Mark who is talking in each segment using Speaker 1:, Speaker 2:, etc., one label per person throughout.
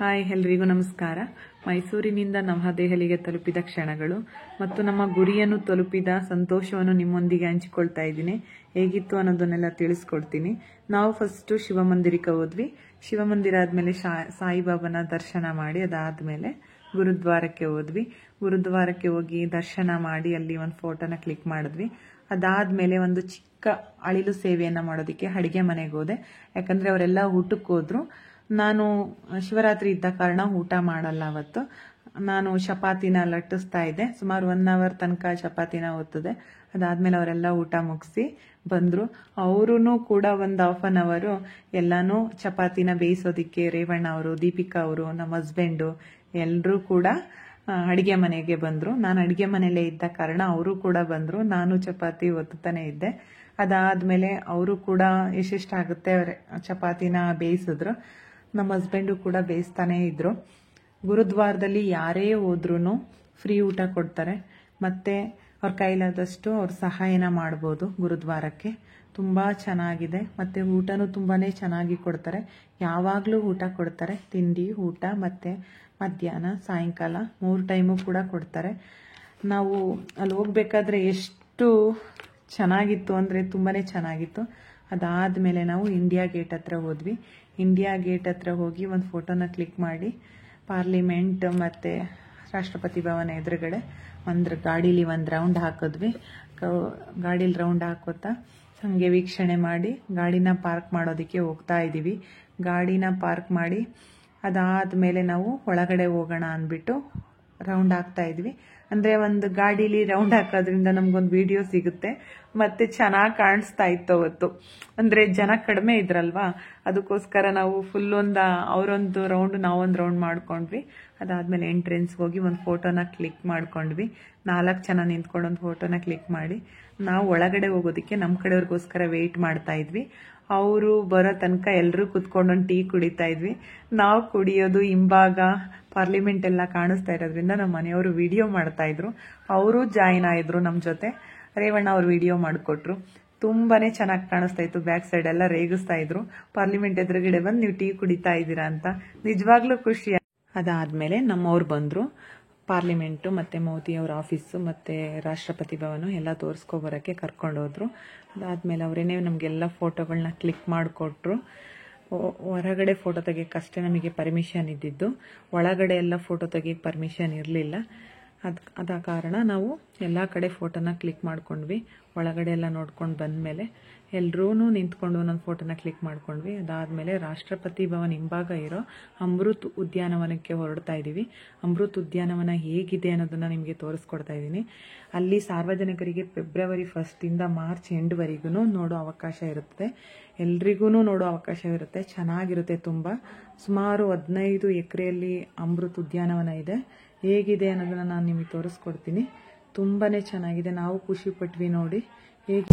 Speaker 1: Hi ಎಲ್ರಿಗೂ ನಮಸ್ಕಾರ. ಮೈಸೂರಿನಿಂದ ನವದೆಹಲಿಗೆ ತಲುಪಿದ ಕ್ಷಣಗಳು ಮತ್ತು ನಮ್ಮ ಗುರಿಯನ್ನು ತಲುಪಿದ ಸಂತೋಷವನ್ನು ನಿಮ್ಮೊಂದಿಗೆ ಹಂಚಿಕೊಳ್ತಾ ಇದ್ದೀನಿ. ಹೇಗಿತ್ತು ಅನ್ನೋದನ್ನೆಲ್ಲ ತಿಳಿಸ್ಕೊಡ್ತೀನಿ. ನಾವು ಫಸ್ಟು ಶಿವಮಂದಿರಕ್ಕೆ ಹೋದ್ವಿ. ಶಿವಮಂದಿರ ಆದಮೇಲೆ ಸಾಯಿಬಾಬಾನ ದರ್ಶನ ಮಾಡಿ ಅದಾದಮೇಲೆ ಗುರುದ್ವಾರಕ್ಕೆ ಹೋದ್ವಿ. ಗುರುದ್ವಾರಕ್ಕೆ ಹೋಗಿ ದರ್ಶನ ಮಾಡಿ ಅಲ್ಲಿ ಒಂದು ಫೋಟೋನ ಕ್ಲಿಕ್ ಮಾಡಿದ್ವಿ. ಅದಾದಮೇಲೆ ಒಂದು ಚಿಕ್ಕ ಅಳಿಲು ಸೇವೆಯನ್ನು ಮಾಡೋದಕ್ಕೆ ಅಡುಗೆ ಮನೆಗೆ ಹೋದೆ. ಯಾಕಂದರೆ ಅವರೆಲ್ಲ ಊಟಕ್ಕೆ ಹೋದ್ರು. ನಾನು ಶಿವರಾತ್ರಿ ಇದ್ದ ಕಾರಣ ಊಟ ಮಾಡಲ್ಲ ಅವತ್ತು. ನಾನು ಚಪಾತಿನ ಲಟ್ಟಿಸ್ತಾ ಇದ್ದೆ. ಸುಮಾರು 1 ಅವರ್ ತನಕ ಚಪಾತಿನ ಒತ್ತದೆ. ಅದಾದಮೇಲೆ ಅವರೆಲ್ಲ ಊಟ ಮುಗಿಸಿ ಬಂದರು. ಅವರೂ ಕೂಡ ಒಂದು ಹಾಫ್ ಆನ್ ಅವರು ಎಲ್ಲನೂ ಚಪಾತಿನ ಬೇಯಿಸೋದಕ್ಕೆ ರೇವಣ್ಣ ಅವರು, ದೀಪಿಕಾ ಅವರು, ನಮ್ಮ ಹಸ್ಬೆಂಡು ಎಲ್ಲರೂ ಕೂಡ ಅಡುಗೆ ಮನೆಗೆ ಬಂದರು. ನಾನು ಅಡುಗೆ ಮನೆಯಲ್ಲೇ ಇದ್ದ ಕಾರಣ ಅವರು ಕೂಡ ಬಂದರು. ನಾನು ಚಪಾತಿ ಒತ್ತುತ್ತಾನೆ ಇದ್ದೆ. ಅದಾದಮೇಲೆ ಅವರು ಕೂಡ ಎಷ್ಟೆಷ್ಟಾಗುತ್ತೆ ಚಪಾತಿನ ಬೇಯಿಸಿದ್ರು. ನಮ್ಮ ಹಸ್ಬೆಂಡು ಕೂಡ ಬೇಯಿಸ್ತಾನೇ ಇದ್ರು. ಗುರುದ್ವಾರದಲ್ಲಿ ಯಾರೇ ಹೋದ್ರೂ ಫ್ರೀ ಊಟ ಕೊಡ್ತಾರೆ. ಮತ್ತು ಅವ್ರ ಕೈಲಾದಷ್ಟು ಅವ್ರ ಸಹಾಯನ ಮಾಡ್ಬೋದು. ಗುರುದ್ವಾರಕ್ಕೆ ತುಂಬ ಚೆನ್ನಾಗಿದೆ. ಮತ್ತು ಊಟನೂ ತುಂಬಾ ಚೆನ್ನಾಗಿ ಕೊಡ್ತಾರೆ. ಯಾವಾಗಲೂ ಊಟ ಕೊಡ್ತಾರೆ. ತಿಂಡಿ, ಊಟ ಮತ್ತು ಮಧ್ಯಾಹ್ನ, ಸಾಯಂಕಾಲ 3 ಟೈಮು ಕೂಡ ಕೊಡ್ತಾರೆ. ನಾವು ಅಲ್ಲಿ ಹೋಗ್ಬೇಕಾದ್ರೆ ಎಷ್ಟು ಚೆನ್ನಾಗಿತ್ತು ಅಂದರೆ ತುಂಬಾ ಚೆನ್ನಾಗಿತ್ತು. ಅದಾದಮೇಲೆ ನಾವು ಇಂಡಿಯಾ ಗೇಟ್ ಹತ್ರ ಹೋದ್ವಿ. ಇಂಡಿಯಾ ಗೇಟ್ ಹತ್ರ ಹೋಗಿ ಒಂದು ಫೋಟೋನ ಕ್ಲಿಕ್ ಮಾಡಿ ಪಾರ್ಲಿಮೆಂಟ್ ಮತ್ತು ರಾಷ್ಟ್ರಪತಿ ಭವನ ಎದುರುಗಡೆ ಗಾಡೀಲಿ ಒಂದು ರೌಂಡ್ ಹಾಕಿದ್ವಿ. ಗಾಡೀಲಿ ರೌಂಡ್ ಹಾಕೋತಾ ಹಾಗೆ ವೀಕ್ಷಣೆ ಮಾಡಿ ಗಾಡಿನ ಪಾರ್ಕ್ ಮಾಡೋದಕ್ಕೆ ಹೋಗ್ತಾ ಇದ್ದೀವಿ. ಗಾಡಿನ ಪಾರ್ಕ್ ಮಾಡಿ ಅದಾದಮೇಲೆ ನಾವು ಒಳಗಡೆ ಹೋಗೋಣ ಅಂದ್ಬಿಟ್ಟು ರೌಂಡ್ ಹಾಕ್ತಾ ಇದ್ವಿ. ಅಂದರೆ ಒಂದು ಗಾಡೀಲಿ ರೌಂಡ್ ಹಾಕೋದ್ರಿಂದ ನಮಗೊಂದು ವಿಡಿಯೋ ಸಿಗುತ್ತೆ ಮತ್ತು ಚೆನ್ನಾಗಿ ಕಾಣಿಸ್ತಾ ಇತ್ತು ಅವತ್ತು. ಅಂದರೆ ಜನ ಕಡಿಮೆ ಇದ್ರಲ್ವಾ, ಅದಕ್ಕೋಸ್ಕರ ನಾವು ಫುಲ್ ಅವರೊಂದು ರೌಂಡ್ ನಾವೊಂದು ರೌಂಡ್ ಮಾಡ್ಕೊಂಡ್ವಿ. ಅದಾದಮೇಲೆ ಎಂಟ್ರೆನ್ಸ್ಗೆ ಹೋಗಿ ಒಂದು ಫೋಟೋನ ಕ್ಲಿಕ್ ಮಾಡ್ಕೊಂಡ್ವಿ. 4 ಜನ ನಿಂತ್ಕೊಂಡು ಒಂದು ಫೋಟೋನ ಕ್ಲಿಕ್ ಮಾಡಿ ನಾವು ಒಳಗಡೆ ಹೋಗೋದಕ್ಕೆ ನಮ್ಮ ಕಡೆಯವ್ರಿಗೋಸ್ಕರ ವೆಯ್ಟ್ ಮಾಡ್ತಾ ಇದ್ವಿ. ಅವರು ಬರೋ ತನಕ ಎಲ್ಲರೂ ಕುತ್ಕೊಂಡು ಒಂದು ಟೀ ಕುಡಿತಾ ಇದ್ವಿ. ನಾವು ಕುಡಿಯೋದು ಹಿಂಭಾಗ ಪಾರ್ಲಿಮೆಂಟ್ ಎಲ್ಲ ಕಾಣಿಸ್ತಾ ಇರೋದ್ರಿಂದ ನಮ್ಮ ಮನೆಯವರು ವಿಡಿಯೋ ಮಾಡ್ತಾ ಇದ್ರು. ಅವರು ಜಾಯಿನ್ ಆಯಿದ್ರು ನಮ್ಮ ಜೊತೆ. ರೇವಣ್ಣ ಅವರು ವಿಡಿಯೋ ಮಾಡಿಕೊಟ್ರು. ತುಂಬಾ ಚೆನ್ನಾಗಿ ಕಾಣಿಸ್ತಾ ಇತ್ತು. ಬ್ಯಾಕ್ ಸೈಡ್ ಎಲ್ಲ ರೇಗಿಸ್ತಾ ಇದ್ರು. ಪಾರ್ಲಿಮೆಂಟ್ ಎದುರುಗಡೆ ಬಂದು ನೀವು ಟೀ ಕುಡಿತಾ ಇದ್ದೀರಾ ಅಂತ. ನಿಜವಾಗ್ಲೂ ಖುಷಿ. ಅದಾದಮೇಲೆ ನಮ್ಮವ್ರು ಬಂದರು. ಪಾರ್ಲಿಮೆಂಟು ಮತ್ತು ಮೋದಿ ಅವ್ರ ಆಫೀಸು ಮತ್ತು ರಾಷ್ಟ್ರಪತಿ ಭವನ ಎಲ್ಲ ತೋರಿಸ್ಕೊಬರೋಕ್ಕೆ ಕರ್ಕೊಂಡೋದ್ರು. ಅದಾದಮೇಲೆ ಅವರೇನೇ ನಮಗೆಲ್ಲ ಫೋಟೋಗಳನ್ನ ಕ್ಲಿಕ್ ಮಾಡಿಕೊಟ್ರು. ಹೊರಗಡೆ ಫೋಟೋ ತೆಗಿಯೋಕ್ಕಷ್ಟೇ ನಮಗೆ ಪರ್ಮಿಷನ್ ಇದ್ದಿದ್ದು. ಒಳಗಡೆ ಎಲ್ಲ ಫೋಟೋ ತೆಗಿಯೋಕ್ಕೆ ಪರ್ಮಿಷನ್ ಇರಲಿಲ್ಲ. ಅದ ಕಾರಣ ನಾವು ಎಲ್ಲ ಕಡೆ ಫೋಟೋನ ಕ್ಲಿಕ್ ಮಾಡ್ಕೊಂಡ್ವಿ. ಒಳಗಡೆ ಎಲ್ಲ ನೋಡ್ಕೊಂಡು ಬಂದಮೇಲೆ ಎಲ್ಲರೂ ನಿಂತ್ಕೊಂಡು ಒಂದೊಂದು ಫೋಟೋನ ಕ್ಲಿಕ್ ಮಾಡ್ಕೊಂಡ್ವಿ. ಅದಾದಮೇಲೆ ರಾಷ್ಟ್ರಪತಿ ಭವನ ಹಿಂಭಾಗ ಇರೋ ಅಮೃತ್ ಉದ್ಯಾನವನಕ್ಕೆ ಹೊರಡ್ತಾ ಇದ್ದೀವಿ. ಅಮೃತ್ ಉದ್ಯಾನವನ ಹೇಗಿದೆ ಅನ್ನೋದನ್ನು ನಿಮಗೆ ತೋರಿಸ್ಕೊಡ್ತಾ ಇದ್ದೀನಿ. ಅಲ್ಲಿ ಸಾರ್ವಜನಿಕರಿಗೆ ಫೆಬ್ರವರಿ 1 ಮಾರ್ಚ್ ಎಂಡ್ವರೆಗೂ ನೋಡೋ ಅವಕಾಶ ಇರುತ್ತೆ. ಎಲ್ರಿಗೂ ನೋಡೋ ಅವಕಾಶ ಇರುತ್ತೆ. ಚೆನ್ನಾಗಿರುತ್ತೆ ತುಂಬ. ಸುಮಾರು 15 ಎಕರೆಯಲ್ಲಿ ಅಮೃತ್ ಉದ್ಯಾನವನ ಇದೆ. ಹೇಗಿದೆ ಅನ್ನೋದನ್ನು ನಾನು ನಿಮಗೆ ತೋರಿಸ್ಕೊಡ್ತೀನಿ. ತುಂಬಾ ಚೆನ್ನಾಗಿದೆ. ನಾವು ಖುಷಿ ಪಟ್ವಿ ನೋಡಿ. ಹೇಗೆ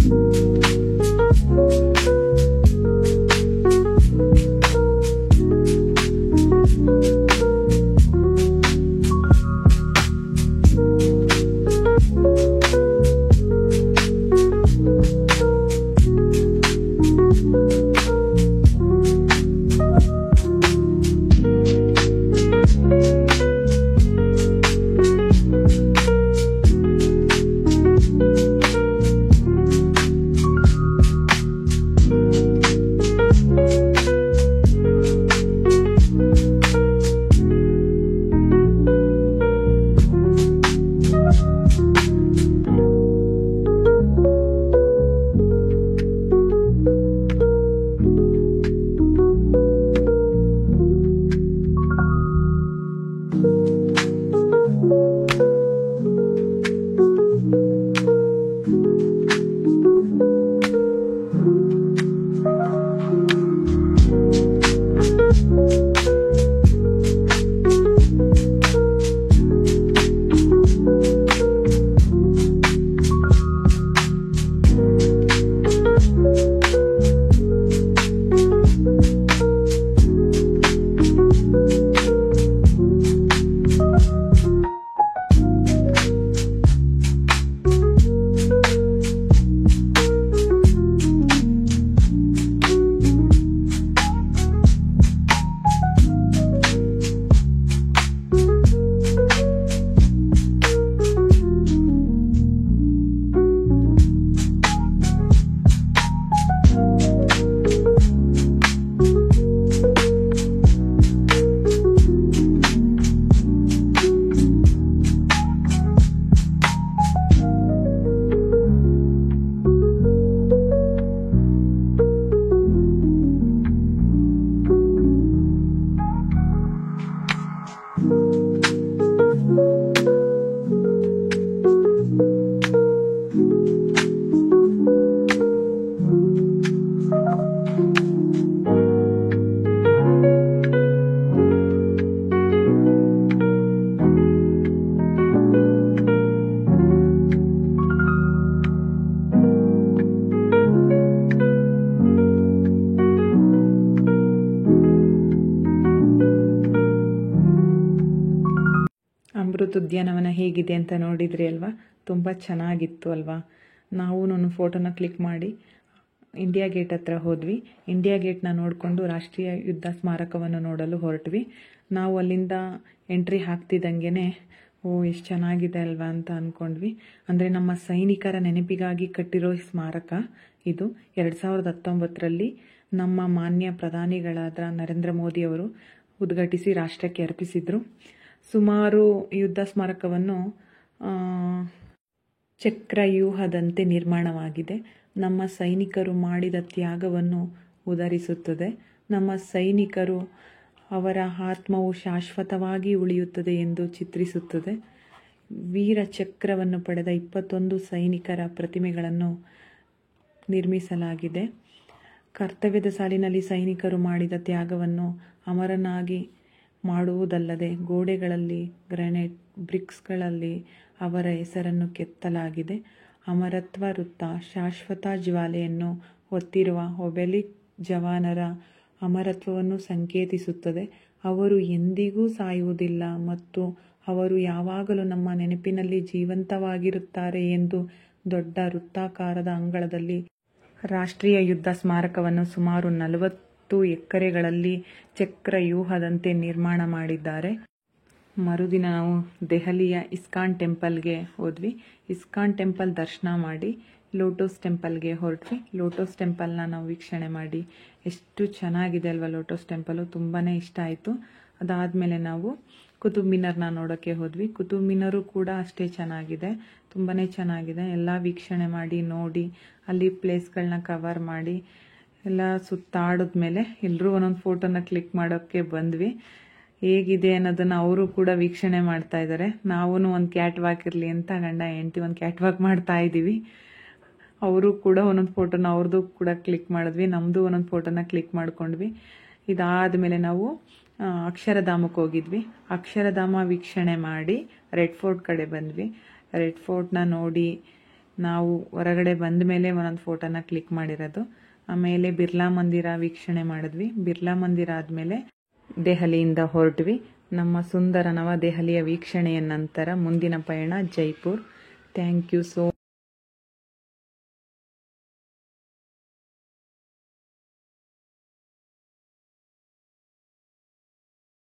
Speaker 1: ಅಮೃತ ಉದ್ಯಾನವನ ಹೇಗಿದೆ ಅಂತ ನೋಡಿದ್ರಿ ಅಲ್ವಾ, ತುಂಬ ಚೆನ್ನಾಗಿತ್ತು ಅಲ್ವಾ. ನಾವು ನನ್ನ ಫೋಟೋನ ಕ್ಲಿಕ್ ಮಾಡಿ ಇಂಡಿಯಾ ಗೇಟ್ ಹತ್ರ ಹೋದ್ವಿ. ಇಂಡಿಯಾ ಗೇಟ್ನ ನೋಡಿಕೊಂಡು ರಾಷ್ಟ್ರೀಯ ಯುದ್ಧ ಸ್ಮಾರಕವನ್ನು ನೋಡಲು ಹೊರಟ್ವಿ. ನಾವು ಅಲ್ಲಿಂದ ಎಂಟ್ರಿ ಹಾಕ್ತಿದ್ದಂಗೆ ಎಷ್ಟು ಚೆನ್ನಾಗಿದೆ ಅಲ್ವಾ ಅಂತ ಅಂದ್ಕೊಂಡ್ವಿ. ಅಂದರೆ ನಮ್ಮ ಸೈನಿಕರ ನೆನಪಿಗಾಗಿ ಕಟ್ಟಿರೋ ಸ್ಮಾರಕ ಇದು. 2019ರಲ್ಲಿ ನಮ್ಮ ಮಾನ್ಯ ಪ್ರಧಾನಿಗಳಾದ ನರೇಂದ್ರ ಮೋದಿ ಅವರು ಉದ್ಘಾಟಿಸಿ ರಾಷ್ಟ್ರಕ್ಕೆ ಅರ್ಪಿಸಿದರು. ಸುಮಾರು ಯುದ್ಧ ಸ್ಮಾರಕವನ್ನು ಚಕ್ರವ್ಯೂಹದಂತೆ ನಿರ್ಮಾಣವಾಗಿದೆ. ನಮ್ಮ ಸೈನಿಕರು ಮಾಡಿದ ತ್ಯಾಗವನ್ನು ಉದರಿಸುತ್ತದೆ. ನಮ್ಮ ಸೈನಿಕರು ಅವರ ಆತ್ಮವು ಶಾಶ್ವತವಾಗಿ ಉಳಿಯುತ್ತದೆ ಎಂದು ಚಿತ್ರಿಸುತ್ತದೆ. ವೀರ ಚಕ್ರವನ್ನು ಪಡೆದ 21 ಸೈನಿಕರ ಪ್ರತಿಮೆಗಳನ್ನು ನಿರ್ಮಿಸಲಾಗಿದೆ. ಕರ್ತವ್ಯದ ಸಾಲಿನಲ್ಲಿ ಸೈನಿಕರು ಮಾಡಿದ ತ್ಯಾಗವನ್ನು ಅಮರನಾಗಿ ಮಾಡುವುದಲ್ಲದೆ ಗೋಡೆಗಳಲ್ಲಿ, ಗ್ರಾನೈಟ್ ಬ್ರಿಕ್ಸ್ಗಳಲ್ಲಿ ಅವರ ಹೆಸರನ್ನು ಕೆತ್ತಲಾಗಿದೆ. ಅಮರತ್ವ ವೃತ್ತ ಶಾಶ್ವತ ಜ್ವಾಲೆಯನ್ನು ಹೊತ್ತಿರುವ ಒಬೆಲಿಸ್ಕ್ ಜವಾನರ ಅಮರತ್ವವನ್ನು ಸಂಕೇತಿಸುತ್ತದೆ. ಅವರು ಎಂದಿಗೂ ಸಾಯುವುದಿಲ್ಲ ಮತ್ತು ಅವರು ಯಾವಾಗಲೂ ನಮ್ಮ ನೆನಪಿನಲ್ಲಿ ಜೀವಂತವಾಗಿರುತ್ತಾರೆ ಎಂದು ದೊಡ್ಡ ವೃತ್ತಾಕಾರದ ಅಂಗಳದಲ್ಲಿ ರಾಷ್ಟ್ರೀಯ ಯುದ್ಧ ಸ್ಮಾರಕವನ್ನು ಸುಮಾರು 40 ಎಕರೆಗಳಲ್ಲಿ ಚಕ್ರವ್ಯೂಹದಂತೆ ನಿರ್ಮಾಣ ಮಾಡಿದ್ದಾರೆ. ಮರುದಿನ ನಾವು ದೆಹಲಿಯ ಇಸ್ಕಾನ್ ಟೆಂಪಲ್ಗೆ ಹೋದ್ವಿ. ಇಸ್ಕಾನ್ ಟೆಂಪಲ್ ದರ್ಶನ ಮಾಡಿ ಲೋಟಸ್ ಟೆಂಪಲ್ಗೆ ಹೊರಟ್ವಿ. ಲೋಟಸ್ ಟೆಂಪಲ್ನ ನಾವು ವೀಕ್ಷಣೆ ಮಾಡಿ ಎಷ್ಟು ಚೆನ್ನಾಗಿದೆ ಅಲ್ವಾ ಲೋಟಸ್ ಟೆಂಪಲು, ತುಂಬಾ ಇಷ್ಟ ಆಯಿತು. ಅದಾದಮೇಲೆ ನಾವು ಕುತುಬ್ ಮಿನಾರ್ನ ನೋಡೋಕ್ಕೆ ಹೋದ್ವಿ. ಕುತುಬ್ ಮಿನಾರು ಕೂಡ ಅಷ್ಟೇ ಚೆನ್ನಾಗಿದೆ, ತುಂಬಾ ಚೆನ್ನಾಗಿದೆ. ಎಲ್ಲ ವೀಕ್ಷಣೆ ಮಾಡಿ ನೋಡಿ ಅಲ್ಲಿ ಪ್ಲೇಸ್ಗಳನ್ನ ಕವರ್ ಮಾಡಿ ಎಲ್ಲ ಸುತ್ತಾಡಿದ್ಮೇಲೆ ಎಲ್ಲರೂ ಒಂದೊಂದು ಫೋಟೋನ ಕ್ಲಿಕ್ ಮಾಡೋಕ್ಕೆ ಬಂದ್ವಿ. ಹೇಗಿದೆ ಅನ್ನೋದನ್ನು ಅವರು ಕೂಡ ವೀಕ್ಷಣೆ ಮಾಡ್ತಾ ಇದ್ದಾರೆ. ನಾವೂ ಒಂದು ಕ್ಯಾಟ್ ವಾಕ್ ಇರಲಿ ಅಂತ ಗಂಡ ಹೆಂಡತಿ ಒಂದು ಕ್ಯಾಟ್ ವಾಕ್ ಮಾಡ್ತಾ ಇದ್ದೀವಿ. ಅವರು ಕೂಡ ಒಂದೊಂದು ಫೋಟೋನ ಅವ್ರದ್ದು ಕೂಡ ಕ್ಲಿಕ್ ಮಾಡಿದ್ವಿ, ನಮ್ಮದು ಒಂದೊಂದು ಫೋಟೋನ ಕ್ಲಿಕ್ ಮಾಡ್ಕೊಂಡ್ವಿ. ಇದಾದಮೇಲೆ ನಾವು ಅಕ್ಷರಧಾಮಕ್ಕೆ ಹೋಗಿದ್ವಿ. ಅಕ್ಷರಧಾಮ ವೀಕ್ಷಣೆ ಮಾಡಿ ರೆಡ್ ಫೋರ್ಟ್ ಕಡೆ ಬಂದ್ವಿ. ರೆಡ್ ಫೋರ್ಟ್ನ ನೋಡಿ ನಾವು ಹೊರಗಡೆ ಬಂದ ಮೇಲೆ ಒಂದೊಂದು ಫೋಟೋನ ಕ್ಲಿಕ್ ಮಾಡಿರೋದು. ಆಮೇಲೆ ಬಿರ್ಲಾ ಮಂದಿರ ವೀಕ್ಷಣೆ ಮಾಡಿದ್ವಿ. ಬಿರ್ಲಾ ಮಂದಿರ ಆದಮೇಲೆ ದೆಹಲಿಯಿಂದ ಹೊರಟ್ವಿ. ನಮ್ಮ ಸುಂದರ ನವದೆಹಲಿಯ ವೀಕ್ಷಣೆಯ ನಂತರ ಮುಂದಿನ ಪಯಣ ಜೈಪುರ್. Thank you so